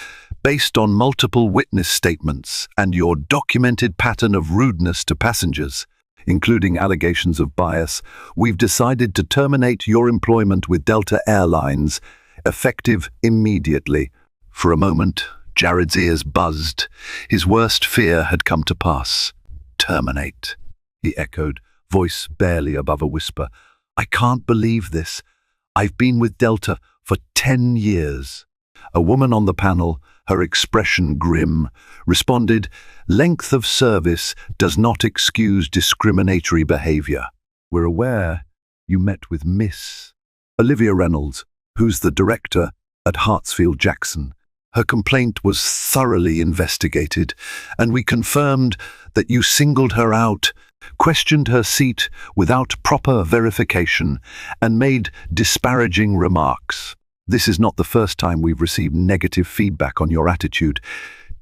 based on multiple witness statements and your documented pattern of rudeness to passengers, including allegations of bias, we've decided to terminate your employment with Delta Airlines, effective immediately. For a moment, Jared's ears buzzed. His worst fear had come to pass. Terminate, he echoed, voice barely above a whisper. I can't believe this. I've been with Delta for 10 years. A woman on the panel, her expression grim, responded, length of service does not excuse discriminatory behavior. We're aware you met with Miss Olivia Reynolds, who's the director at Hartsfield-Jackson. Her complaint was thoroughly investigated, and we confirmed that you singled her out, questioned her seat without proper verification, and made disparaging remarks. This is not the first time we've received negative feedback on your attitude.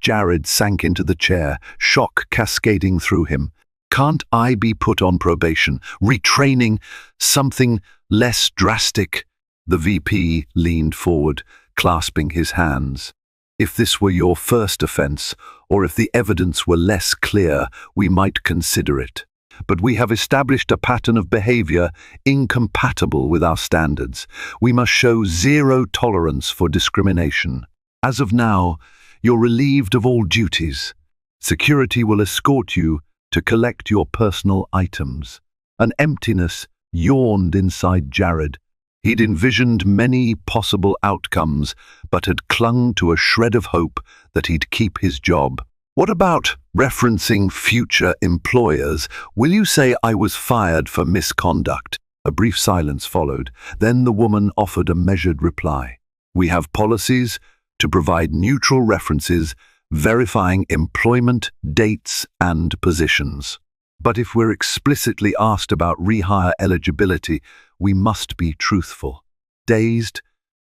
Jared sank into the chair, shock cascading through him. Can't I be put on probation, retraining, something less drastic? The VP leaned forward, clasping his hands. If this were your first offense, or if the evidence were less clear, we might consider it. But we have established a pattern of behavior incompatible with our standards. We must show zero tolerance for discrimination. As of now, you're relieved of all duties. Security will escort you to collect your personal items. An emptiness yawned inside Jared. He'd envisioned many possible outcomes, but had clung to a shred of hope that he'd keep his job. What about referencing future employers? Will you say I was fired for misconduct? A brief silence followed. Then the woman offered a measured reply. We have policies to provide neutral references, verifying employment, dates, and positions. But if we're explicitly asked about rehire eligibility, we must be truthful. Dazed,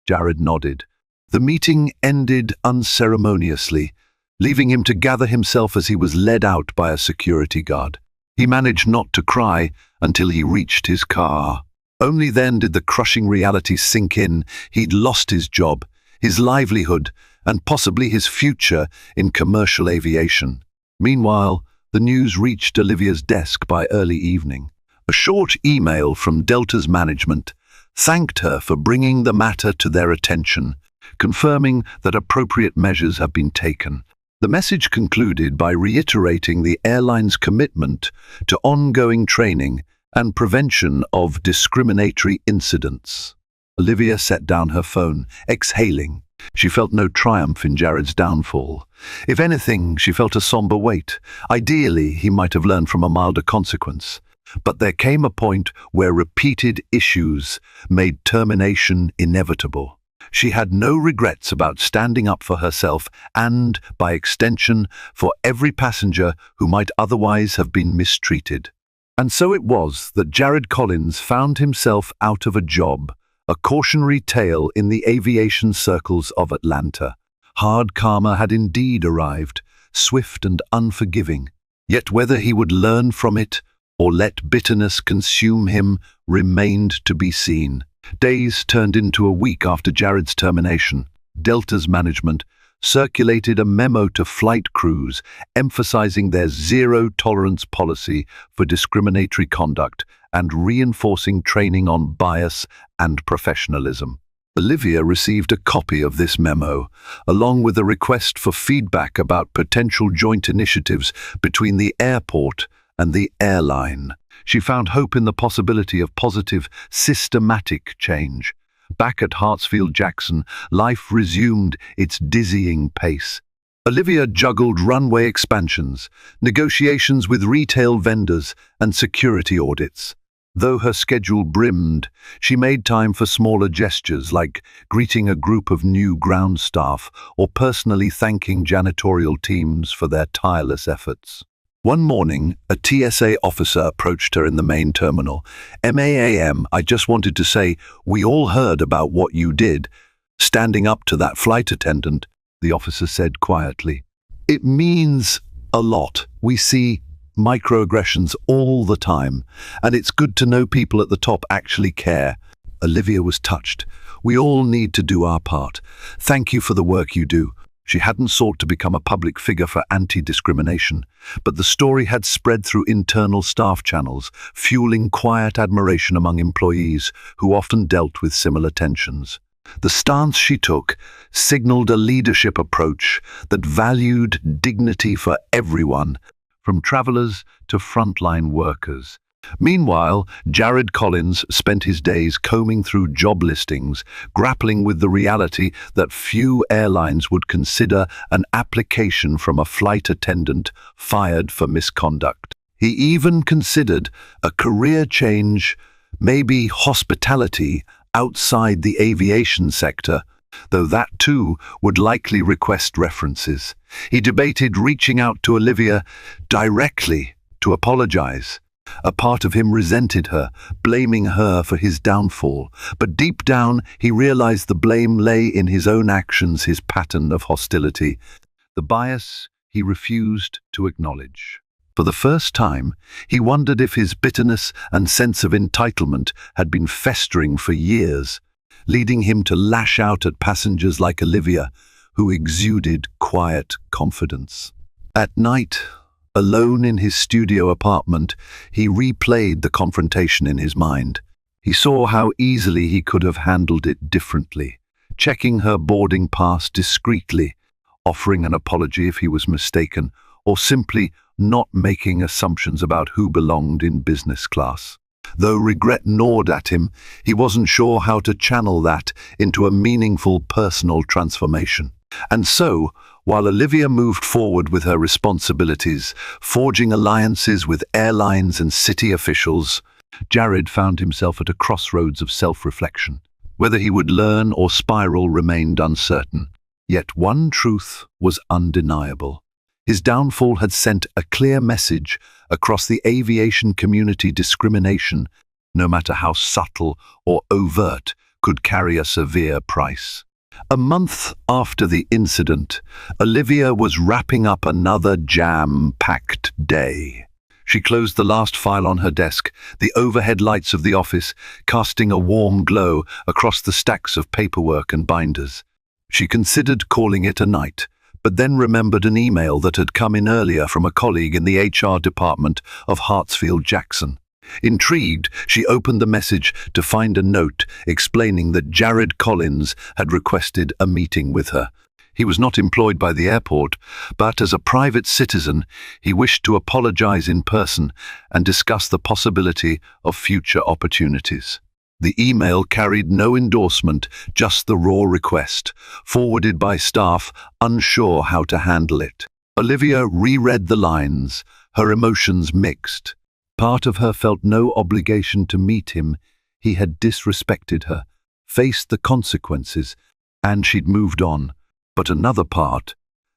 Jared nodded. The meeting ended unceremoniously, leaving him to gather himself as he was led out by a security guard. He managed not to cry until he reached his car. Only then did the crushing reality sink in. He'd lost his job, his livelihood, and possibly his future in commercial aviation. Meanwhile, the news reached Olivia's desk by early evening. A short email from Delta's management thanked her for bringing the matter to their attention, confirming that appropriate measures have been taken. The message concluded by reiterating the airline's commitment to ongoing training and prevention of discriminatory incidents. Olivia set down her phone, exhaling. She felt no triumph in Jared's downfall. If anything, she felt a somber weight. Ideally, he might have learned from a milder consequence. But there came a point where repeated issues made termination inevitable. She had no regrets about standing up for herself and, by extension, for every passenger who might otherwise have been mistreated. And so it was that Jared Collins found himself out of a job, a cautionary tale in the aviation circles of Atlanta. Hard karma had indeed arrived, swift and unforgiving. Yet whether he would learn from it or let bitterness consume him remained to be seen. Days turned into a week after Jared's termination. Delta's management circulated a memo to flight crews emphasizing their zero-tolerance policy for discriminatory conduct and reinforcing training on bias and professionalism. Olivia received a copy of this memo, along with a request for feedback about potential joint initiatives between the airport and the airline. She found hope in the possibility of positive, systematic change. Back at Hartsfield-Jackson, life resumed its dizzying pace. Olivia juggled runway expansions, negotiations with retail vendors, and security audits. Though her schedule brimmed, she made time for smaller gestures like greeting a group of new ground staff or personally thanking janitorial teams for their tireless efforts. One morning, a TSA officer approached her in the main terminal. "Ma'am, I just wanted to say, we all heard about what you did, standing up to that flight attendant," the officer said quietly. "It means a lot. We see microaggressions all the time, and it's good to know people at the top actually care. Olivia was touched. We all need to do our part. Thank you for the work you do. She hadn't sought to become a public figure for anti-discrimination, but the story had spread through internal staff channels, fueling quiet admiration among employees who often dealt with similar tensions. The stance she took signaled a leadership approach that valued dignity for everyone, from travelers to frontline workers. Meanwhile, Jared Collins spent his days combing through job listings, grappling with the reality that few airlines would consider an application from a flight attendant fired for misconduct. He even considered a career change, maybe hospitality, outside the aviation sector, though that too would likely request references. He debated reaching out to Olivia directly to apologize. A part of him resented her, blaming her for his downfall, but deep down he realized the blame lay in his own actions, his pattern of hostility, the bias he refused to acknowledge. For the first time, he wondered if his bitterness and sense of entitlement had been festering for years, leading him to lash out at passengers like Olivia, who exuded quiet confidence. At night, alone in his studio apartment, he replayed the confrontation in his mind. He saw how easily he could have handled it differently, checking her boarding pass discreetly, offering an apology if he was mistaken, or simply not making assumptions about who belonged in business class. Though regret gnawed at him, he wasn't sure how to channel that into a meaningful personal transformation. And so, while Olivia moved forward with her responsibilities, forging alliances with airlines and city officials, Jared found himself at a crossroads of self-reflection. Whether he would learn or spiral remained uncertain. Yet one truth was undeniable. His downfall had sent a clear message across the aviation community: discrimination, no matter how subtle or overt, could carry a severe price. A month after the incident, Olivia was wrapping up another jam-packed day. She closed the last file on her desk, the overhead lights of the office casting a warm glow across the stacks of paperwork and binders. She considered calling it a night, but then remembered an email that had come in earlier from a colleague in the HR department of Hartsfield-Jackson. Intrigued, she opened the message to find a note explaining that Jared Collins had requested a meeting with her. He was not employed by the airport, but as a private citizen, he wished to apologize in person and discuss the possibility of future opportunities. The email carried no endorsement, just the raw request, forwarded by staff unsure how to handle it. Olivia reread the lines, her emotions mixed. Part of her felt no obligation to meet him. He had disrespected her, faced the consequences, and she'd moved on. But another part,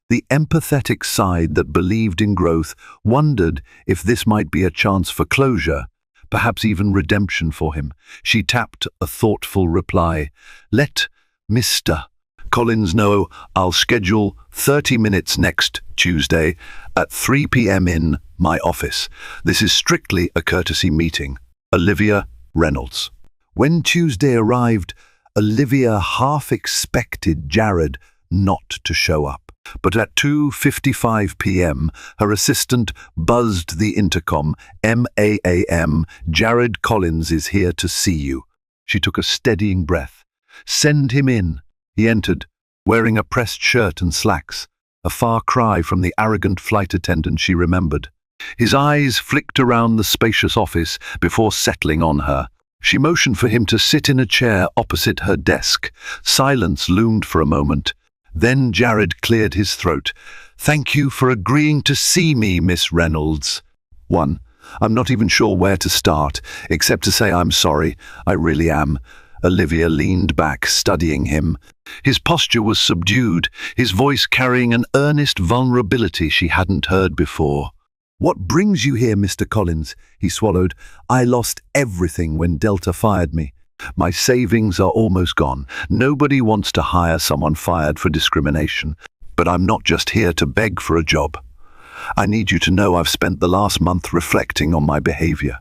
the empathetic side that believed in growth, wondered if this might be a chance for closure, perhaps even redemption for him. She tapped a thoughtful reply. "Let Mr. Collins know I'll schedule 30 minutes next Tuesday at 3 p.m. in my office. This is strictly a courtesy meeting. Olivia Reynolds." When Tuesday arrived, Olivia half expected Jared not to show up. But at 2:55 p.m., her assistant buzzed the intercom. "MAAM, Jared Collins is here to see you." She took a steadying breath. "Send him in." He entered, wearing a pressed shirt and slacks, a far cry from the arrogant flight attendant she remembered. His eyes flicked around the spacious office before settling on her. She motioned for him to sit in a chair opposite her desk. Silence loomed for a moment. Then Jared cleared his throat. "Thank you for agreeing to see me, Miss Reynolds." I'm not even sure where to start, except to say I'm sorry. I really am." Olivia leaned back, studying him. His posture was subdued, his voice carrying an earnest vulnerability she hadn't heard before. "What brings you here, Mr. Collins?" He swallowed. "I lost everything when Delta fired me. My savings are almost gone. Nobody wants to hire someone fired for discrimination. But I'm not just here to beg for a job. I need you to know I've spent the last month reflecting on my behavior.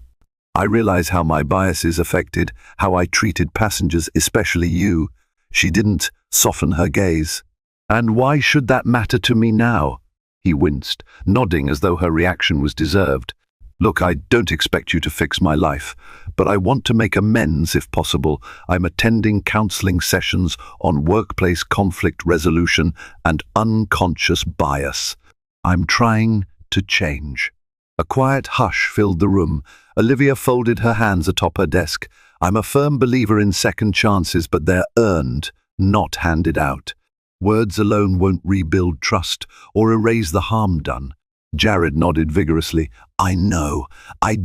I realize how my biases affected how I treated passengers, especially you." She didn't soften her gaze. "And why should that matter to me now?" He winced, nodding as though her reaction was deserved. "Look, I don't expect you to fix my life, but I want to make amends if possible. I'm attending counseling sessions on workplace conflict resolution and unconscious bias. I'm trying to change." A quiet hush filled the room. Olivia folded her hands atop her desk. "I'm a firm believer in second chances, but they're earned, not handed out. Words alone won't rebuild trust or erase the harm done." Jared nodded vigorously. "I know. I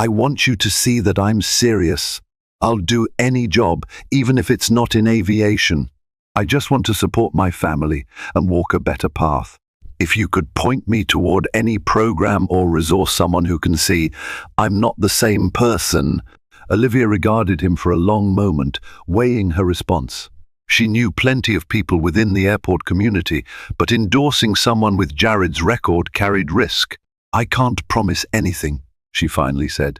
want you to see that I'm serious. I'll do any job, even if it's not in aviation. I just want to support my family and walk a better path. If you could point me toward any program or resource, someone who can see I'm not the same person." Olivia regarded him for a long moment, weighing her response. She knew plenty of people within the airport community, but endorsing someone with Jared's record carried risk. "I can't promise anything," she finally said,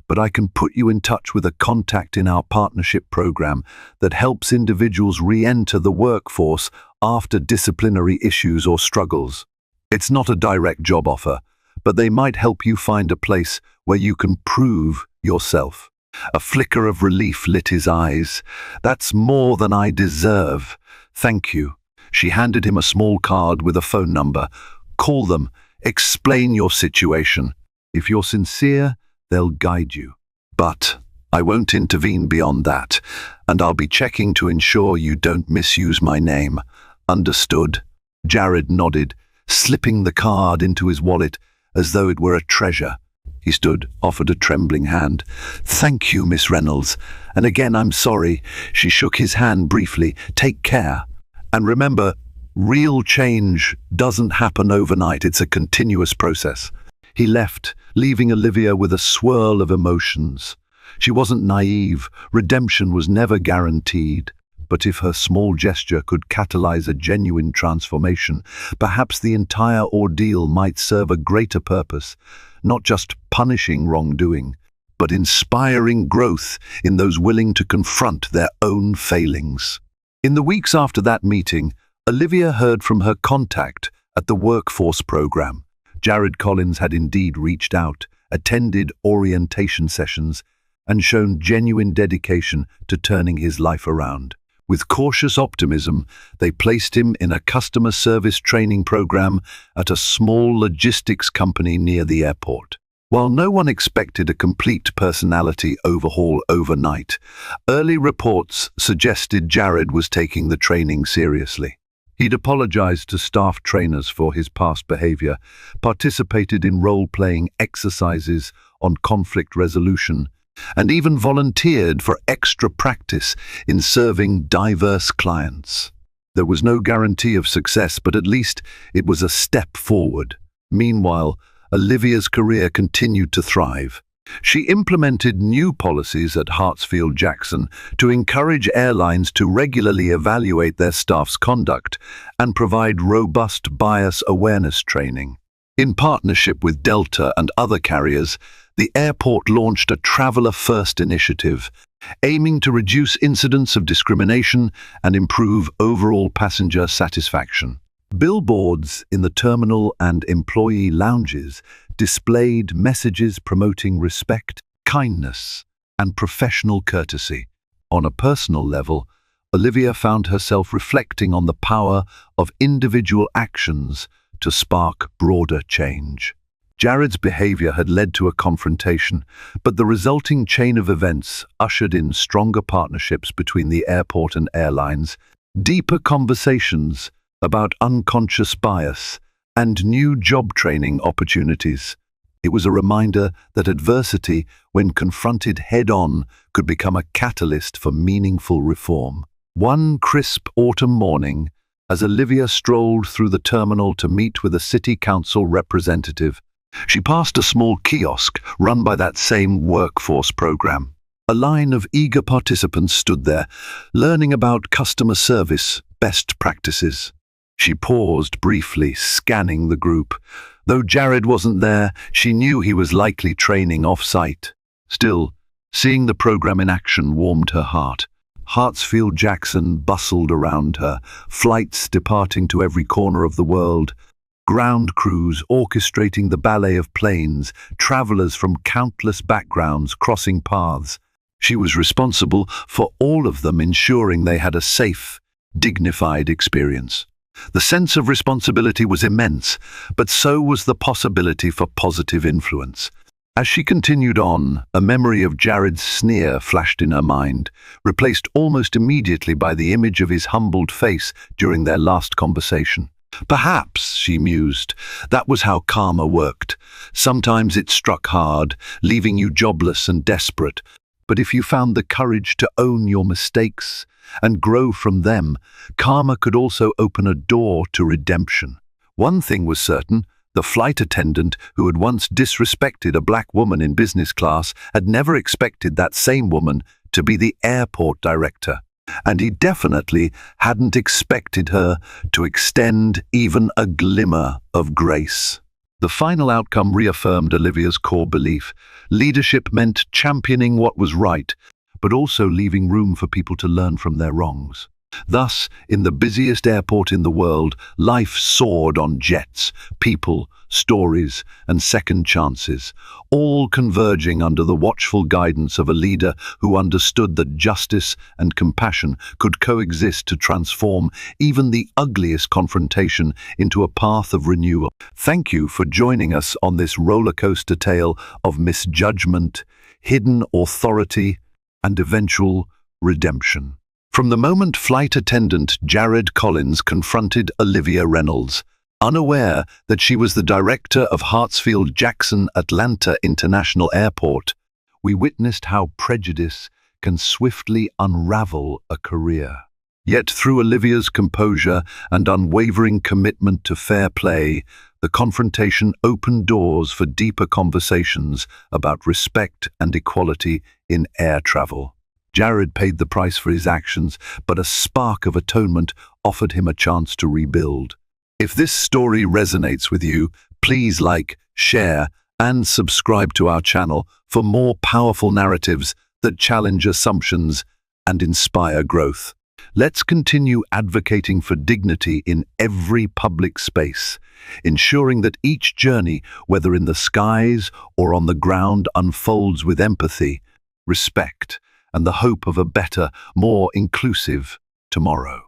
"but I can put you in touch with a contact in our partnership program that helps individuals re-enter the workforce after disciplinary issues or struggles. It's not a direct job offer, but they might help you find a place where you can prove yourself." A flicker of relief lit his eyes. "That's more than I deserve. Thank you." She handed him a small card with a phone number. "Call them. Explain your situation. If you're sincere, they'll guide you. But I won't intervene beyond that, and I'll be checking to ensure you don't misuse my name. Understood?" Jared nodded, slipping the card into his wallet as though it were a treasure. He stood, offered a trembling hand. "Thank you, Miss Reynolds. And again, I'm sorry." She shook his hand briefly. "Take care. And remember, real change doesn't happen overnight. It's a continuous process." He left, leaving Olivia with a swirl of emotions. She wasn't naive. Redemption was never guaranteed. But if her small gesture could catalyze a genuine transformation, perhaps the entire ordeal might serve a greater purpose, not just punishing wrongdoing, but inspiring growth in those willing to confront their own failings. In the weeks after that meeting, Olivia heard from her contact at the workforce program. Jared Collins had indeed reached out, attended orientation sessions, and shown genuine dedication to turning his life around. With cautious optimism, they placed him in a customer service training program at a small logistics company near the airport. While no one expected a complete personality overhaul overnight, early reports suggested Jared was taking the training seriously. He'd apologized to staff trainers for his past behavior, participated in role-playing exercises on conflict resolution, and even volunteered for extra practice in serving diverse clients. There was no guarantee of success, but at least it was a step forward. Meanwhile, Olivia's career continued to thrive. She implemented new policies at Hartsfield-Jackson to encourage airlines to regularly evaluate their staff's conduct and provide robust bias awareness training. In partnership with Delta and other carriers, the airport launched a Traveller First initiative, aiming to reduce incidents of discrimination and improve overall passenger satisfaction. Billboards in the terminal and employee lounges displayed messages promoting respect, kindness, and professional courtesy. On a personal level, Olivia found herself reflecting on the power of individual actions to spark broader change. Jared's behavior had led to a confrontation, but the resulting chain of events ushered in stronger partnerships between the airport and airlines, deeper conversations about unconscious bias, and new job training opportunities. It was a reminder that adversity, when confronted head-on, could become a catalyst for meaningful reform. One crisp autumn morning, as Olivia strolled through the terminal to meet with a city council representative, she passed a small kiosk run by that same workforce program. A line of eager participants stood there, learning about customer service best practices. She paused briefly, scanning the group. Though Jared wasn't there, she knew he was likely training off-site. Still, seeing the program in action warmed her heart. Hartsfield-Jackson bustled around her, flights departing to every corner of the world, ground crews orchestrating the ballet of planes, travelers from countless backgrounds crossing paths. She was responsible for all of them, ensuring they had a safe, dignified experience. The sense of responsibility was immense, but so was the possibility for positive influence. As she continued on, a memory of Jared's sneer flashed in her mind, replaced almost immediately by the image of his humbled face during their last conversation. Perhaps, she mused, that was how karma worked. Sometimes it struck hard, leaving you jobless and desperate. But if you found the courage to own your mistakes and grow from them, karma could also open a door to redemption. One thing was certain: the flight attendant who had once disrespected a black woman in business class had never expected that same woman to be the airport director. And he definitely hadn't expected her to extend even a glimmer of grace. The final outcome reaffirmed Olivia's core belief. Leadership meant championing what was right, but also leaving room for people to learn from their wrongs. Thus, in the busiest airport in the world, life soared on jets, people, stories, and second chances, all converging under the watchful guidance of a leader who understood that justice and compassion could coexist to transform even the ugliest confrontation into a path of renewal. Thank you for joining us on this rollercoaster tale of misjudgment, hidden authority, and eventual redemption. From the moment flight attendant Jared Collins confronted Olivia Reynolds, unaware that she was the director of Hartsfield-Jackson Atlanta International Airport, we witnessed how prejudice can swiftly unravel a career. Yet through Olivia's composure and unwavering commitment to fair play, the confrontation opened doors for deeper conversations about respect and equality in air travel. Jared paid the price for his actions, but a spark of atonement offered him a chance to rebuild. If this story resonates with you, please like, share, and subscribe to our channel for more powerful narratives that challenge assumptions and inspire growth. Let's continue advocating for dignity in every public space, ensuring that each journey, whether in the skies or on the ground, unfolds with empathy, respect, and the hope of a better, more inclusive tomorrow.